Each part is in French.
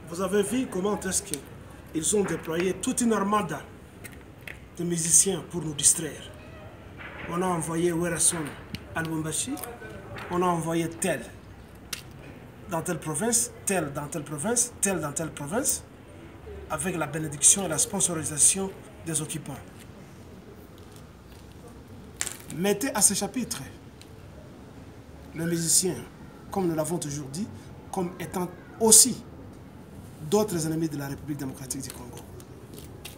Vous avez vu comment est-ce qu'ils ont déployé toute une armada de musiciens pour nous distraire. On a envoyé Werason à Lubumbashi, on a envoyé tel dans telle province, tel dans telle province, tel dans telle province, avec la bénédiction et la sponsorisation des occupants. Mettez à ce chapitre le musicien, comme nous l'avons toujours dit, comme étant aussi d'autres ennemis de la République démocratique du Congo.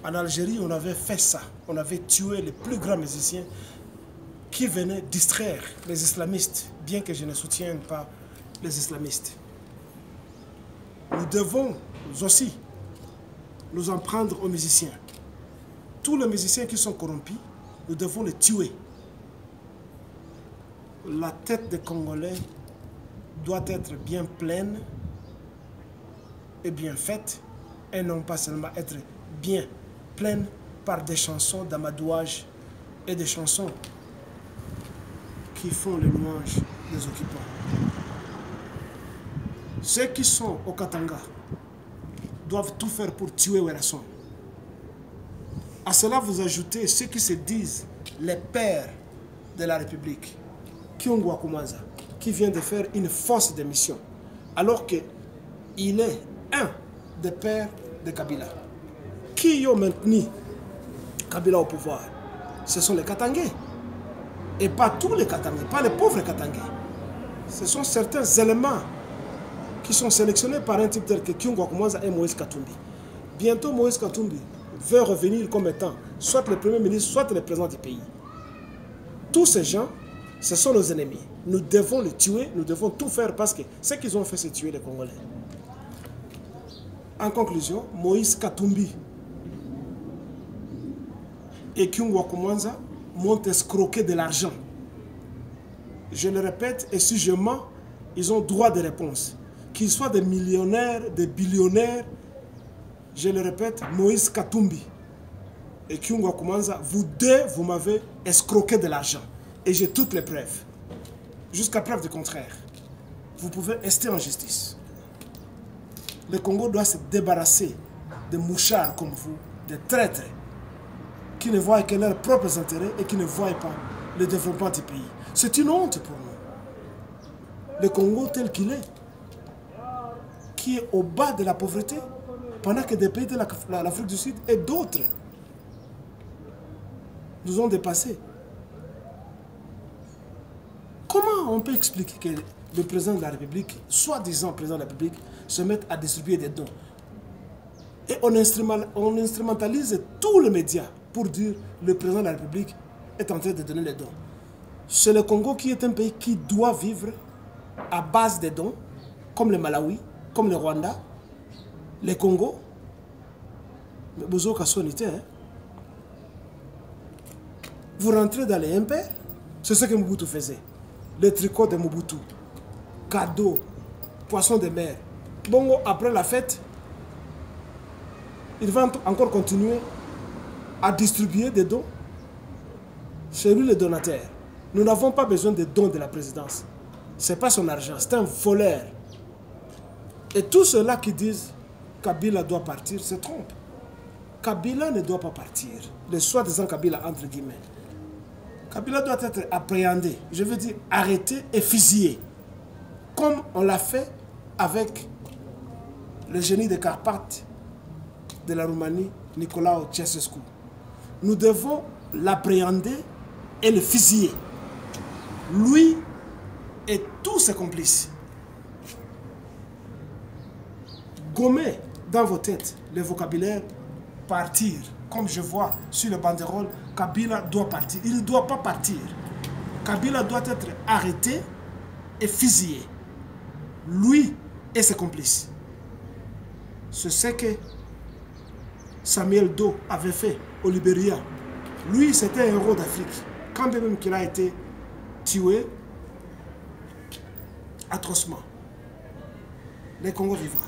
En Algérie, on avait fait ça. On avait tué les plus grands musiciens qui venaient distraire les islamistes, bien que je ne soutienne pas les islamistes. Nous devons aussi nous en prendre aux musiciens. Tous les musiciens qui sont corrompus, nous devons les tuer. La tête des Congolais doit être bien pleine et bien faite, et non pas seulement être bien pleine par des chansons d'amadouage et des chansons qui font les louanges des occupants. Ceux qui sont au Katanga doivent tout faire pour tuer Werason. À cela, vous ajoutez ceux qui se disent les pères de la République, Kyungu Akumanza, qui vient de faire une fausse démission, alors qu'il est un des pères de Kabila. Qui ont maintenu Kabila au pouvoir? Ce sont les Katangais. Et pas tous les Katangais, pas les pauvres Katangais. Ce sont certains éléments qui sont sélectionnés par un type tel que Kyungu Akumanza et Moïse Katumbi. Bientôt, Moïse Katumbi veut revenir comme étant soit le premier ministre, soit le président du pays. Tous ces gens, ce sont nos ennemis. Nous devons les tuer, nous devons tout faire parce que ce qu'ils ont fait, c'est tuer les Congolais. En conclusion, Moïse Katumbi et Kyungu Akumanza m'ont escroqué de l'argent. Je le répète, et si je mens, ils ont droit de réponse. Qu'ils soient des millionnaires, des billionnaires, je le répète, Moïse Katumbi et Kyungu Akumanza, vous deux, vous m'avez escroqué de l'argent. Et j'ai toutes les preuves. Jusqu'à preuve du contraire. Vous pouvez rester en justice. Le Congo doit se débarrasser de mouchards comme vous, de traîtres, qui ne voient que leurs propres intérêts et qui ne voient pas le développement du pays. C'est une honte pour nous. Le Congo tel qu'il est, qui est au bas de la pauvreté, pendant que des pays de l'Afrique du Sud et d'autres nous ont dépassés. Comment on peut expliquer que le président de la République, soi-disant président de la République, se mette à distribuer des dons? Et on instrumentalise tous les médias pour dire que le président de la République est en train de donner les dons. C'est le Congo qui est un pays qui doit vivre à base des dons, comme le Malawi, comme le Rwanda, le Congo. Mais vous avez vous rentrez dans les impairs, c'est ce que Mobutu faisait. Le tricot de Mobutu, cadeaux, poissons de mer. Bongo, après la fête, il va encore continuer à distribuer des dons. C'est lui le donateur. Nous n'avons pas besoin des dons de la présidence. Ce n'est pas son argent, c'est un voleur. Et tous ceux-là qui disent Kabila doit partir se trompent. Kabila ne doit pas partir. Le soi-disant Kabila, entre guillemets. Kabila doit être appréhendé, je veux dire arrêté et fusillé. Comme on l'a fait avec le génie des Carpates de la Roumanie, Nicolae Ceausescu. Nous devons l'appréhender et le fusiller. Lui et tous ses complices. Gommez dans vos têtes le vocabulaire partir. Comme je vois sur le banderole, Kabila doit partir. Il ne doit pas partir. Kabila doit être arrêté et fusillé. Lui et ses complices. C'est ce que Samuel Doe avait fait au Libéria. Lui, c'était un héros d'Afrique. Quand même qu'il a été tué atrocement. Le Congo vivra.